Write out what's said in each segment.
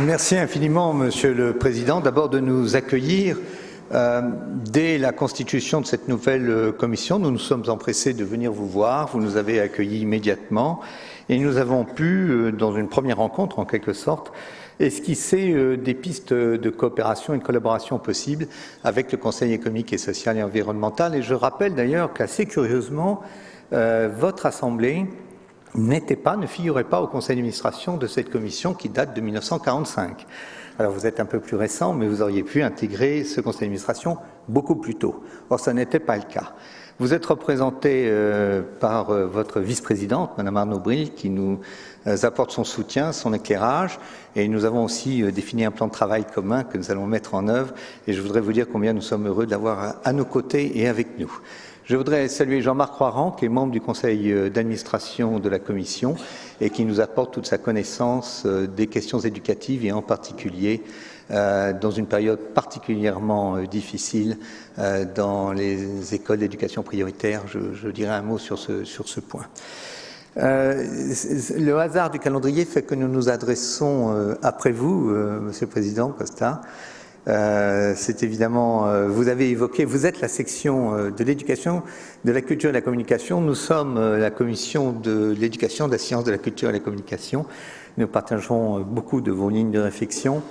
Merci infiniment, Monsieur le Président, d'abord de nous accueillir. Dès la constitution de cette nouvelle commission, nous nous sommes empressés de venir vous voir. Vous nous avez accueillis immédiatement et nous avons pu, dans une première rencontre en quelque sorte, esquisser des pistes de coopération et de collaboration possibles avec le Conseil économique et social et environnemental. Et je rappelle d'ailleurs qu'assez curieusement, votre Assemblée ne figurait pas au conseil d'administration de cette commission qui date de 1945. Alors vous êtes un peu plus récent, mais vous auriez pu intégrer ce conseil d'administration beaucoup plus tôt. Or, ça n'était pas le cas. Vous êtes représenté par votre vice-présidente, Madame Arnaud Bril, qui nous apporte son soutien, son éclairage, et nous avons aussi défini un plan de travail commun que nous allons mettre en œuvre, et je voudrais vous dire combien nous sommes heureux de l'avoir à nos côtés et avec nous. Je voudrais saluer Jean-Marc Roiran, qui est membre du conseil d'administration de la Commission et qui nous apporte toute sa connaissance des questions éducatives et en particulier dans une période particulièrement difficile dans les écoles d'éducation prioritaire. Je dirais un mot sur ce point. Le hasard du calendrier fait que nous nous adressons après vous, Monsieur le Président Costa. C'est évidemment, vous avez évoqué, vous êtes la section de l'éducation, de la culture et de la communication. Nous sommes la commission de l'éducation, de la science, de la culture et de la communication. Nous partageons beaucoup de vos lignes de réflexion.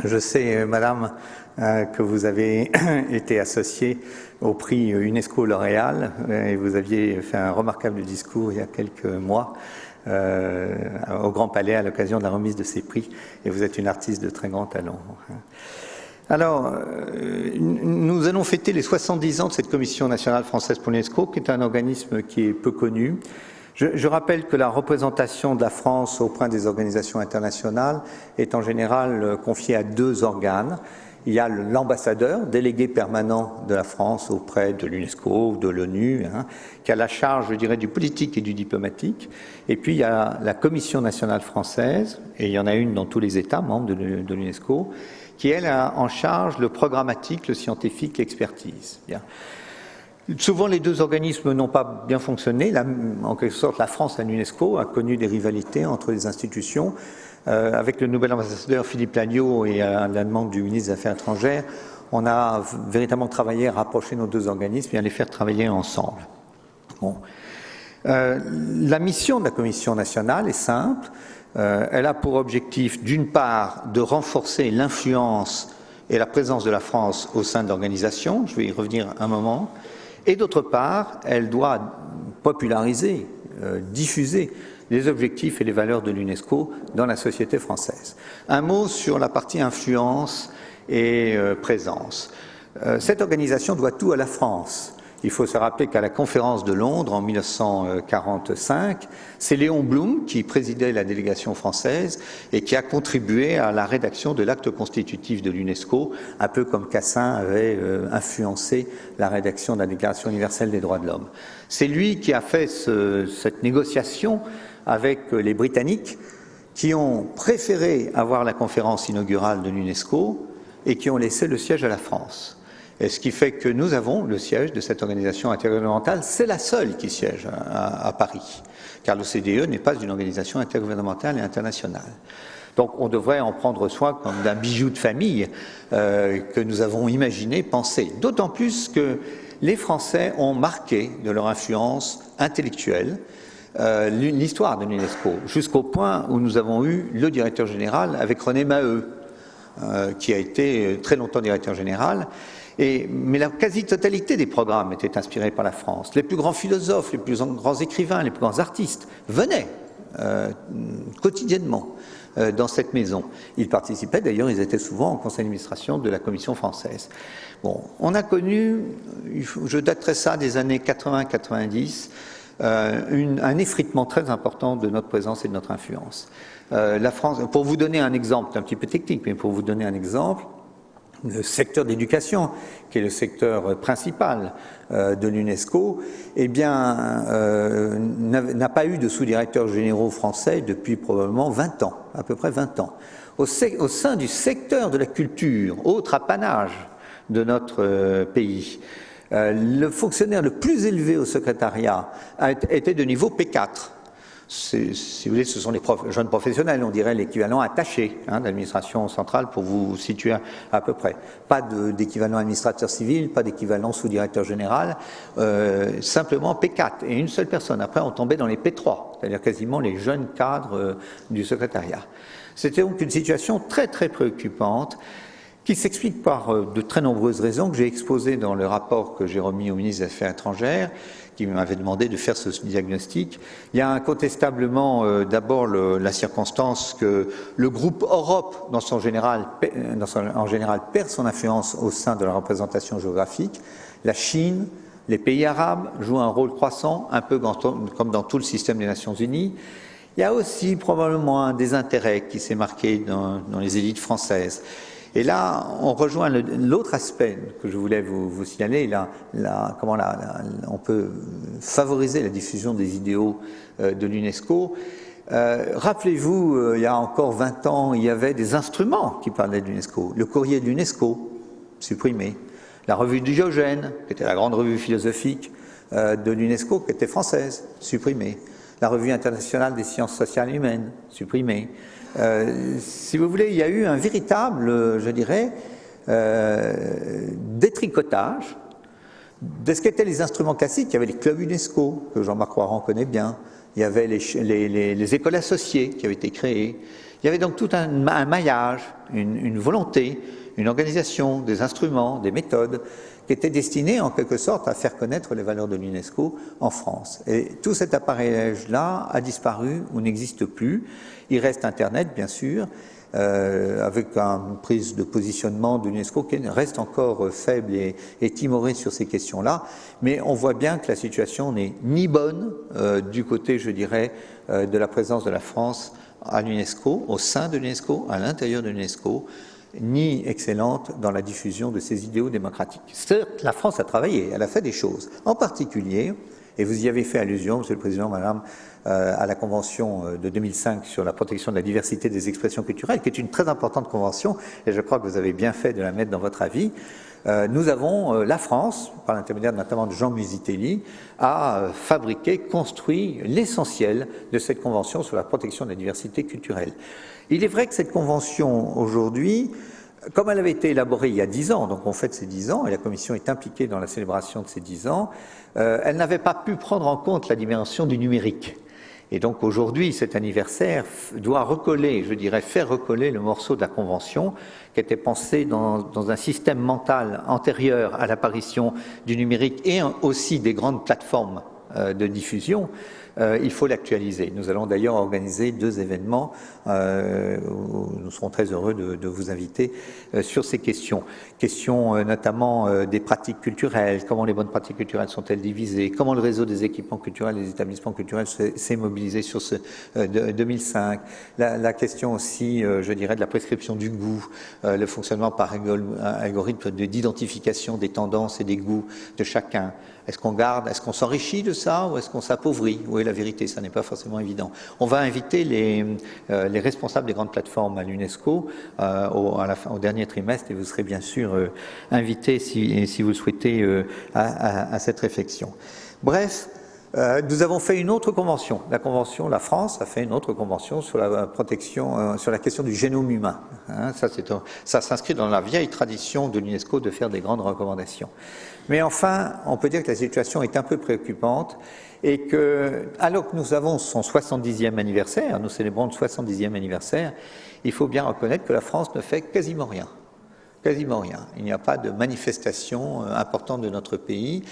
Je sais, Madame, que vous avez été associée au prix UNESCO L'Oréal et vous aviez fait un remarquable discours il y a quelques mois au Grand Palais à l'occasion de la remise de ces prix. Et vous êtes une artiste de très grand talent. Alors, nous allons fêter les 70 ans de cette Commission nationale française pour l'UNESCO, qui est un organisme qui est peu connu. Je rappelle que la représentation de la France auprès des organisations internationales est en général confiée à deux organes. Il y a l'ambassadeur, délégué permanent de la France auprès de l'UNESCO ou de l'ONU, qui a la charge, je dirais, du politique et du diplomatique. Et puis il y a la Commission nationale française, et il y en a une dans tous les États membres de l'UNESCO, qui, elle, a en charge le programmatique, le scientifique, l'expertise. Souvent, les deux organismes n'ont pas bien fonctionné. En quelque sorte, la France à l'UNESCO a connu des rivalités entre les institutions. Avec le nouvel ambassadeur Philippe Lagneau et à la demande du ministre des Affaires étrangères, on a véritablement travaillé à rapprocher nos deux organismes et à les faire travailler ensemble. Bon. La mission de la Commission nationale est simple. Elle a pour objectif, d'une part, de renforcer l'influence et la présence de la France au sein de l'organisation, je vais y revenir un moment, et d'autre part, elle doit populariser, diffuser les objectifs et les valeurs de l'UNESCO dans la société française. Un mot sur la partie influence et présence. Cette organisation doit tout à la France. Il faut se rappeler qu'à la conférence de Londres en 1945, c'est Léon Blum qui présidait la délégation française et qui a contribué à la rédaction de l'acte constitutif de l'UNESCO, un peu comme Cassin avait influencé la rédaction de la Déclaration universelle des droits de l'homme. C'est lui qui a fait cette négociation avec les Britanniques qui ont préféré avoir la conférence inaugurale de l'UNESCO et qui ont laissé le siège à la France. Et ce qui fait que nous avons le siège de cette organisation intergouvernementale, c'est la seule qui siège à Paris, car l'OCDE n'est pas une organisation intergouvernementale et internationale. Donc on devrait en prendre soin comme d'un bijou de famille que nous avons imaginé, pensé. D'autant plus que les Français ont marqué de leur influence intellectuelle l'histoire de l'UNESCO, jusqu'au point où nous avons eu le directeur général avec René Maheu, qui a été très longtemps directeur général. Mais la quasi-totalité des programmes étaient inspirés par la France. Les plus grands philosophes, les plus grands écrivains, les plus grands artistes venaient quotidiennement dans cette maison. Ils participaient, d'ailleurs, ils étaient souvent en conseil d'administration de la Commission française. Bon, on a connu, je daterai ça des années 80-90, un effritement très important de notre présence et de notre influence. La France, pour vous donner un exemple, un petit peu technique, mais pour vous donner un exemple, le secteur d'éducation, qui est le secteur principal de l'UNESCO, eh bien, n'a pas eu de sous-directeurs généraux français depuis probablement 20 ans, à peu près 20 ans. Au sein du secteur de la culture, autre apanage de notre pays, le fonctionnaire le plus élevé au secrétariat était de niveau P4. si vous voulez, ce sont les jeunes professionnels, on dirait l'équivalent attaché d'administration centrale pour vous situer à peu près. Pas d'équivalent administrateur civil, pas d'équivalent sous-directeur général, simplement P4 et une seule personne. Après, on tombait dans les P3, c'est-à-dire quasiment les jeunes cadres du secrétariat. C'était donc une situation très très préoccupante qui s'explique par de très nombreuses raisons que j'ai exposées dans le rapport que j'ai remis au ministre des Affaires étrangères, qui m'avait demandé de faire ce diagnostic. Il y a incontestablement d'abord la circonstance que le groupe Europe, en général, perd son influence au sein de la représentation géographique. La Chine, les pays arabes jouent un rôle croissant, un peu comme dans tout le système des Nations Unies. Il y a aussi probablement un désintérêt qui s'est marqué dans les élites françaises. Et là, on rejoint l'autre aspect que je voulais vous signaler, comment on peut favoriser la diffusion des idéaux de l'UNESCO. Rappelez-vous, il y a encore 20 ans, il y avait des instruments qui parlaient de l'UNESCO. Le courrier de l'UNESCO, supprimé. La revue du Diogène, qui était la grande revue philosophique de l'UNESCO, qui était française, supprimée. La revue internationale des sciences sociales et humaines, supprimée. Si vous voulez, il y a eu un véritable, je dirais, détricotage de ce qu'étaient les instruments classiques. Il y avait les clubs UNESCO, que Jean-Marc Roiran connaît bien. Il y avait les écoles associées qui avaient été créées. Il y avait donc tout un maillage, une volonté, une organisation, des instruments, des méthodes qui étaient destinés en quelque sorte à faire connaître les valeurs de l'UNESCO en France. Et tout cet appareillage-là a disparu ou n'existe plus. Il reste Internet, bien sûr, avec une prise de positionnement de l'UNESCO qui reste encore faible et timorée sur ces questions-là. Mais on voit bien que la situation n'est ni bonne du côté, je dirais, de la présence de la France à l'UNESCO, au sein de l'UNESCO, à l'intérieur de l'UNESCO, ni excellente dans la diffusion de ces idéaux démocratiques. Certes, la France a travaillé, elle a fait des choses. En particulier, et vous y avez fait allusion, Monsieur le Président, Madame, à la Convention de 2005 sur la protection de la diversité des expressions culturelles, qui est une très importante convention, et je crois que vous avez bien fait de la mettre dans votre avis. Nous avons, la France, par l'intermédiaire notamment de Jean Musitelli, a fabriqué, construit l'essentiel de cette convention sur la protection de la diversité culturelle. Il est vrai que cette convention, aujourd'hui, comme elle avait été élaborée il y a 10 ans, donc on fête ces 10 ans, et la Commission est impliquée dans la célébration de ces 10 ans, elle n'avait pas pu prendre en compte la dimension du numérique. Et donc aujourd'hui, cet anniversaire doit recoller, je dirais, faire recoller le morceau de la Convention qui était pensé dans un système mental antérieur à l'apparition du numérique et aussi des grandes plateformes de diffusion. Il faut l'actualiser. Nous allons d'ailleurs organiser 2 événements où nous serons très heureux de vous inviter sur ces questions. Questions notamment des pratiques culturelles, comment les bonnes pratiques culturelles sont-elles divisées, comment le réseau des équipements culturels et des établissements culturels s'est mobilisé sur ce 2005. La question aussi, je dirais, de la prescription du goût, le fonctionnement par algorithme d'identification des tendances et des goûts de chacun. Est-ce qu'on garde, est-ce qu'on s'enrichit de ça ou est-ce qu'on s'appauvrit? Où est la vérité? Ça n'est pas forcément évident. On va inviter les responsables des grandes plateformes à l'UNESCO au dernier trimestre et vous serez bien sûr invités si vous le souhaitez à cette réflexion. Bref, nous avons fait une autre convention. La France a fait une autre convention sur la protection, sur la question du génome humain. Ça s'inscrit dans la vieille tradition de l'UNESCO de faire des grandes recommandations. Mais enfin, on peut dire que la situation est un peu préoccupante et que, alors que nous avons son 70e anniversaire, nous célébrons le 70e anniversaire, il faut bien reconnaître que la France ne fait quasiment rien. Quasiment rien. Il n'y a pas de manifestation importante de notre pays.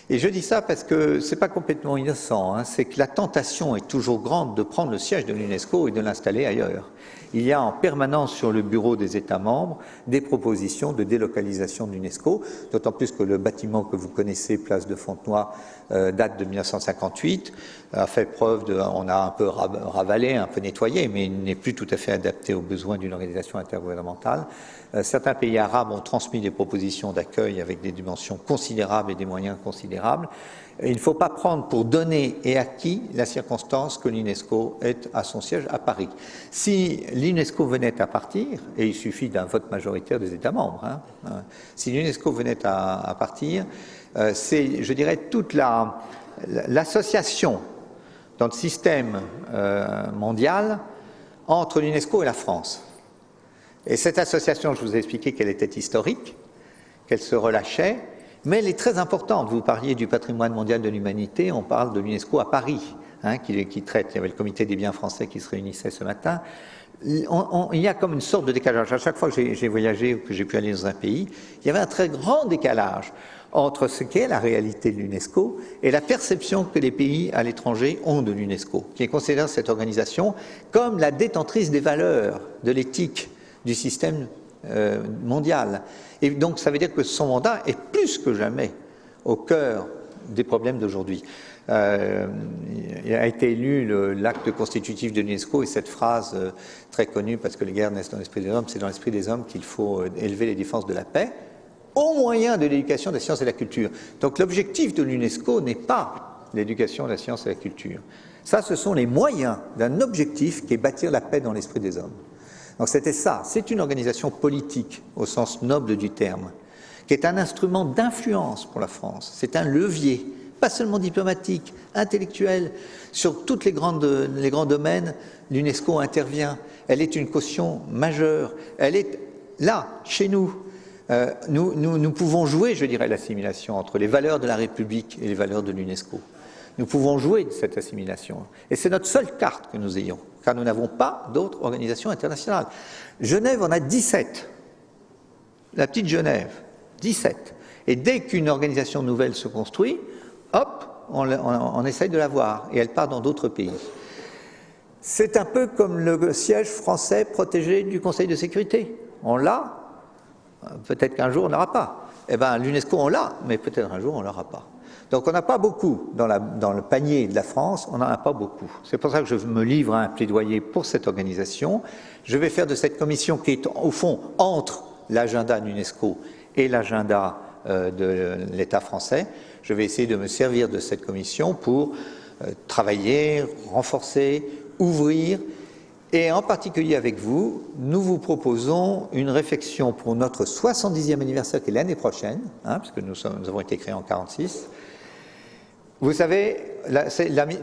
Et je dis ça parce que c'est pas complètement innocent, c'est que la tentation est toujours grande de prendre le siège de l'UNESCO et de l'installer ailleurs. Il y a en permanence sur le bureau des États membres des propositions de délocalisation de l'UNESCO, d'autant plus que le bâtiment que vous connaissez, place de Fontenoy, date de 1958, a fait preuve on a un peu ravalé, un peu nettoyé, mais il n'est plus tout à fait adapté aux besoins d'une organisation intergouvernementale. Certains pays arabes ont transmis des propositions d'accueil avec des dimensions considérables et des moyens considérables. Il ne faut pas prendre pour donné et acquis la circonstance que l'UNESCO est à son siège à Paris. Si l'UNESCO venait à partir, et il suffit d'un vote majoritaire des États membres, si l'UNESCO venait à partir, c'est, je dirais, toute l'association dans le système mondial entre l'UNESCO et la France. Et cette association, je vous ai expliqué qu'elle était historique, qu'elle se relâchait, mais elle est très importante. Vous parliez du patrimoine mondial de l'humanité, on parle de l'UNESCO à Paris, qui traite. Il y avait le comité des biens français qui se réunissait ce matin. Il y a comme une sorte de décalage. À chaque fois que j'ai voyagé ou que j'ai pu aller dans un pays, il y avait un très grand décalage entre ce qu'est la réalité de l'UNESCO et la perception que les pays à l'étranger ont de l'UNESCO, qui considère cette organisation comme la détentrice des valeurs, de l'éthique du système mondial. Et donc ça veut dire que son mandat est plus que jamais au cœur des problèmes d'aujourd'hui. Il a été élu l'acte constitutif de l'UNESCO et cette phrase très connue, parce que les guerres naissent dans l'esprit des hommes, c'est dans l'esprit des hommes qu'il faut élever les défenses de la paix au moyen de l'éducation, des sciences et de la culture. Donc l'objectif de l'UNESCO n'est pas l'éducation, la science et la culture. Ça, ce sont les moyens d'un objectif qui est bâtir la paix dans l'esprit des hommes. Donc c'était ça, c'est une organisation politique au sens noble du terme, qui est un instrument d'influence pour la France, c'est un levier, pas seulement diplomatique, intellectuel, sur tous les grands domaines, l'UNESCO intervient, elle est une caution majeure, elle est là, chez nous. Nous pouvons jouer, je dirais, l'assimilation entre les valeurs de la République et les valeurs de l'UNESCO. Nous pouvons jouer de cette assimilation. Et c'est notre seule carte que nous ayons, car nous n'avons pas d'autres organisations internationales. Genève en a 17. La petite Genève, 17. Et dès qu'une organisation nouvelle se construit, hop, on essaye de la voir, et elle part dans d'autres pays. C'est un peu comme le siège français protégé du Conseil de sécurité. On l'a, peut-être qu'un jour on n'aura pas. Eh bien, l'UNESCO, on l'a, mais peut-être un jour on ne l'aura pas. Donc on n'a pas beaucoup dans le panier de la France, on n'en a pas beaucoup. C'est pour ça que je me livre à un plaidoyer pour cette organisation. Je vais faire de cette commission qui est au fond entre l'agenda de l'UNESCO et l'agenda de l'État français. Je vais essayer de me servir de cette commission pour travailler, renforcer, ouvrir. Et en particulier avec vous, nous vous proposons une réflexion pour notre 70e anniversaire qui est l'année prochaine, puisque nous avons été créés en 1946. Vous savez,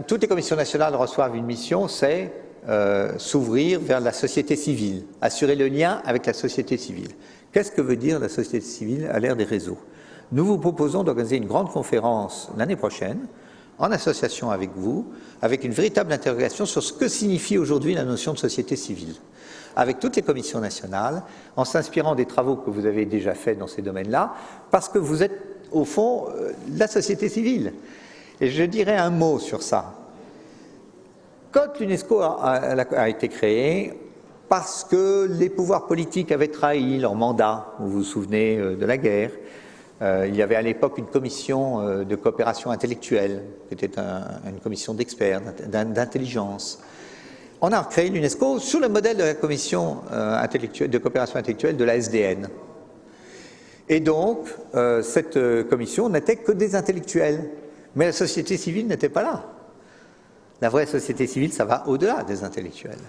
toutes les commissions nationales reçoivent une mission, c'est s'ouvrir vers la société civile, assurer le lien avec la société civile. Qu'est-ce que veut dire la société civile à l'ère des réseaux? Nous vous proposons d'organiser une grande conférence l'année prochaine, en association avec vous, avec une véritable interrogation sur ce que signifie aujourd'hui la notion de société civile, avec toutes les commissions nationales, en s'inspirant des travaux que vous avez déjà faits dans ces domaines-là, parce que vous êtes, au fond, la société civile. Et je dirais un mot sur ça. Quand l'UNESCO a été créée, parce que les pouvoirs politiques avaient trahi leur mandat, vous vous souvenez de la guerre, il y avait à l'époque une commission de coopération intellectuelle, qui était une commission d'experts, d'intelligence. On a créé l'UNESCO sur le modèle de la commission de coopération intellectuelle de la SDN. Et donc, cette commission n'était que des intellectuels. Mais la société civile n'était pas là. La vraie société civile, ça va au-delà des intellectuels.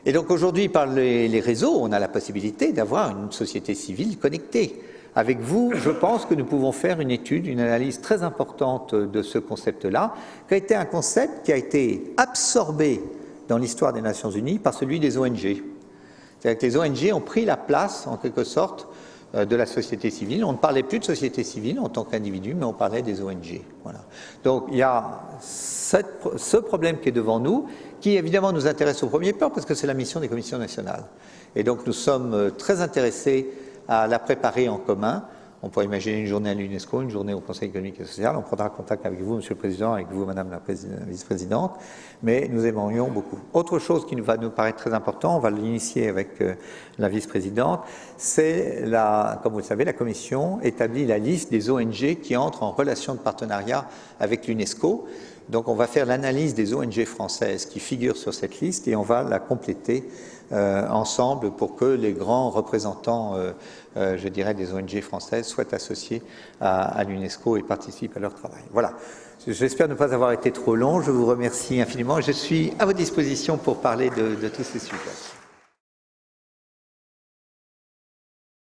Et donc aujourd'hui, par les réseaux, on a la possibilité d'avoir une société civile connectée. Avec vous, je pense que nous pouvons faire une étude, une analyse très importante de ce concept-là, qui a été un concept qui a été absorbé dans l'histoire des Nations Unies par celui des ONG. C'est-à-dire que les ONG ont pris la place, en quelque sorte, de la société civile. On ne parlait plus de société civile en tant qu'individu, mais on parlait des ONG. Voilà. Donc il y a ce problème qui est devant nous, qui évidemment nous intéresse au premier plan, parce que c'est la mission des commissions nationales. Et donc nous sommes très intéressés à la préparer en commun. On pourrait imaginer une journée à l'UNESCO, une journée au Conseil économique et social. On prendra contact avec vous, Monsieur le Président, avec vous, Madame la Vice-présidente, mais nous aimerions beaucoup. Autre chose qui va nous paraître très important, on va l'initier avec la Vice-présidente, c'est, comme vous le savez, la Commission établit la liste des ONG qui entrent en relation de partenariat avec l'UNESCO. Donc on va faire l'analyse des ONG françaises qui figurent sur cette liste et on va la compléter ensemble pour que les grands représentants, je dirais, des ONG françaises soient associés à l'UNESCO et participent à leur travail. Voilà. J'espère ne pas avoir été trop long. Je vous remercie infiniment. Je suis à votre disposition pour parler de tous ces sujets.